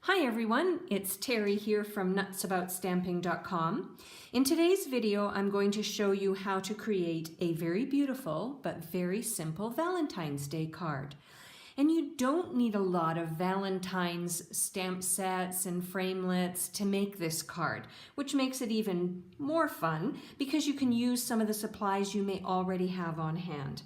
Hi everyone, it's Terry here from nutsaboutsstamping.com. In today's video, I'm going to show you how to create a very beautiful but very simple Valentine's Day card. And you don't need a lot of Valentine's stamp sets and framelits to make this card, which makes it even more fun because you can use some of the supplies you may already have on hand.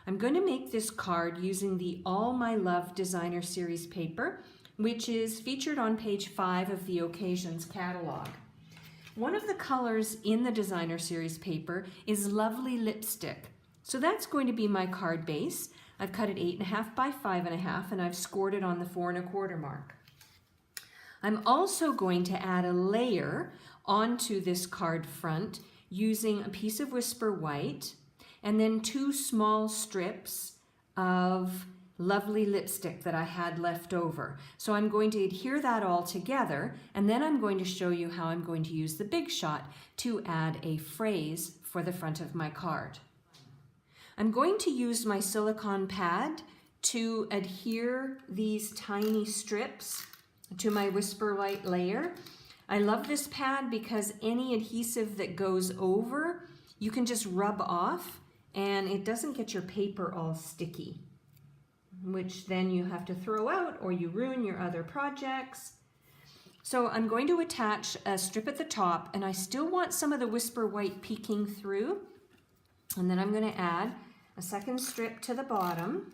I'm going to make this card using the All My Love Designer Series paper, which is featured on page 5 of the Occasions catalog. One of the colors in the Designer Series paper is Lovely Lipstick. So that's going to be my card base. I've cut it 8.5 by 5.5 and I've scored it on the 4 1/4 mark. I'm also going to add a layer onto this card front using a piece of Whisper White and then 2 small strips of Lovely Lipstick that I had left over. So I'm going to adhere that all together, and then I'm going to show you how I'm going to use the Big Shot to add a phrase for the front of my card. I'm going to use my silicone pad to adhere these tiny strips to my Whisper White layer. I love this pad because any adhesive that goes over, you can just rub off and it doesn't get your paper all sticky, which then you have to throw out or you ruin your other projects. So I'm going to attach a strip at the top, and I still want some of the Whisper White peeking through. And then I'm going to add a second strip to the bottom,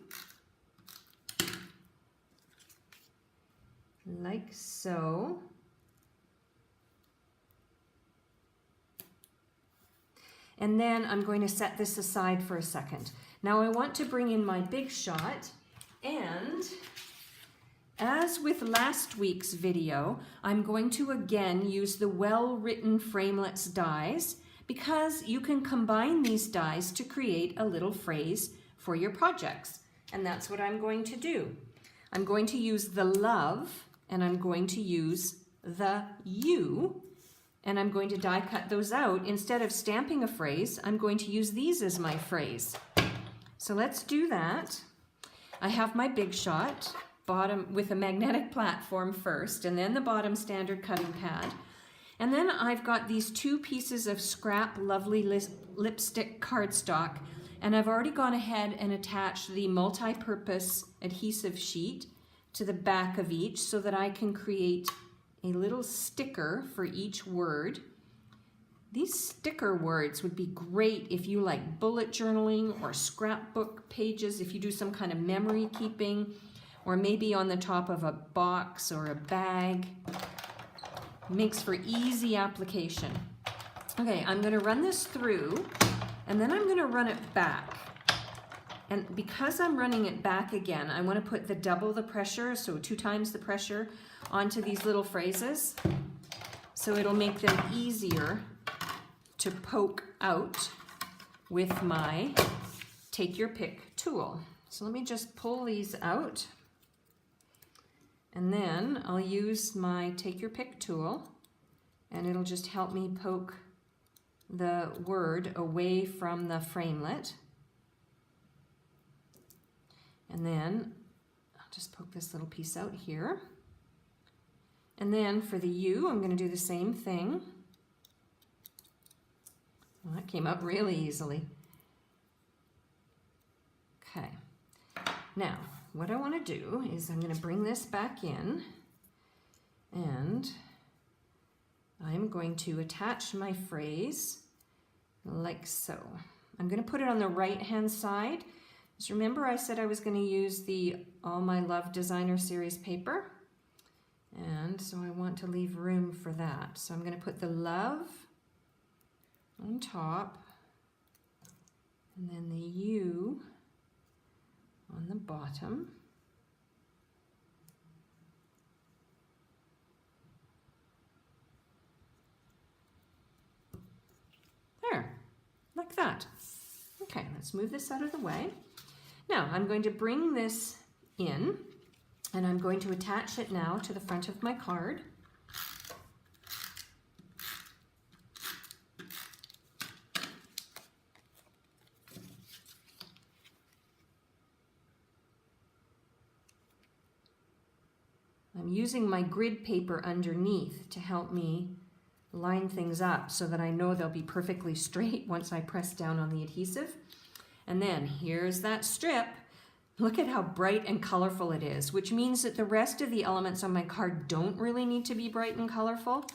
like so. And then I'm going to set this aside for a second. Now I want to bring in my Big Shot. And as with last week's video, I'm going to again use the well-written framelits dies because you can combine these dies to create a little phrase for your projects. And that's what I'm going to do. I'm going to use the love and I'm going to use the you, and I'm going to die cut those out. Instead of stamping a phrase, I'm going to use these as my phrase. So let's do that. I have my Big Shot bottom with a magnetic platform first, and then the bottom standard cutting pad. And then I've got these 2 pieces of scrap Lovely Lipstick cardstock, and I've already gone ahead and attached the multi-purpose adhesive sheet to the back of each so that I can create a little sticker for each word. These sticker words would be great if you like bullet journaling or scrapbook pages, if you do some kind of memory keeping, or maybe on the top of a box or a bag. Makes for easy application. Okay, I'm going to run this through, and then I'm going to run it back. And because I'm running it back again, I want to put the double the pressure, so 2 times the pressure, onto these little phrases, so it'll make them easier to poke out with my Take Your Pick tool. So let me just pull these out, and then I'll use my Take Your Pick tool, and it'll just help me poke the word away from the framelit. And then I'll just poke this little piece out here. And then for the U, I'm going to do the same thing. Well, that came out really easily. Okay. Now, what I want to do is I'm going to bring this back in, and I'm going to attach my phrase like so. I'm going to put it on the right-hand side. Just remember I said I was going to use the All My Love Designer Series paper, and so I want to leave room for that. So I'm going to put the love on top, and then the U on the bottom. There, like that. Okay, let's move this out of the way. Now I'm going to bring this in, and I'm going to attach it now to the front of my card. I'm I'm using my grid paper underneath to help me line things up so that I know they'll be perfectly straight once I press down on the adhesive. And then here's that strip. Look at how bright and colorful it is, which means that the rest of the elements on my card don't really need to be bright and colorful.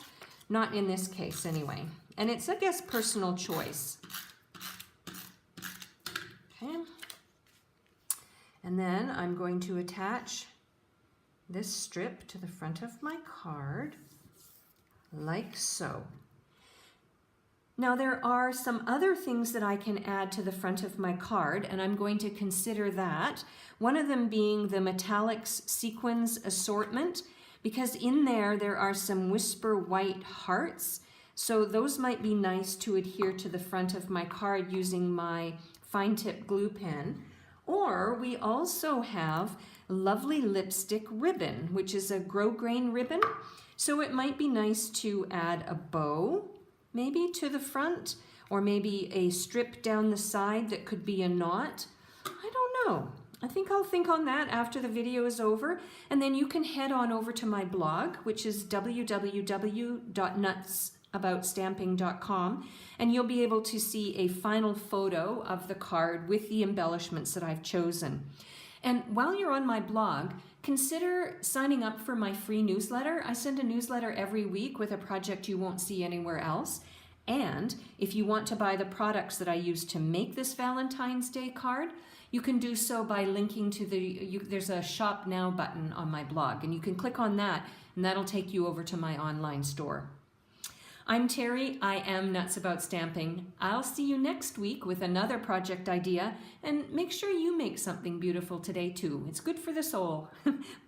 Not in this case anyway. And it's, I guess, personal choice. Okay. And then I'm going to attach this strip to the front of my card, like so. Now there are some other things that I can add to the front of my card, and I'm going to consider that. One of them being the Metallics Sequins assortment, because in there are some whisper white hearts, so those might be nice to adhere to the front of my card using my fine tip glue pen. Or we also have lovely lipstick ribbon, which is a grosgrain ribbon. So it might be nice to add a bow, maybe to the front, or maybe a strip down the side that could be a knot. I don't know. I think I'll think on that after the video is over, and then you can head on over to my blog, which is www.nutsaboutstamping.com, and you'll be able to see a final photo of the card with the embellishments that I've chosen. And while you're on my blog, consider signing up for my free newsletter. I send a newsletter every week with a project you won't see anywhere else. And if you want to buy the products that I use to make this Valentine's Day card, you can do so by linking to there's a Shop Now button on my blog, and you can click on that, and that'll take you over to my online store. I'm Terry. I am Nuts About Stamping. I'll see you next week with another project idea, and make sure you make something beautiful today too. It's good for the soul.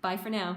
Bye for now.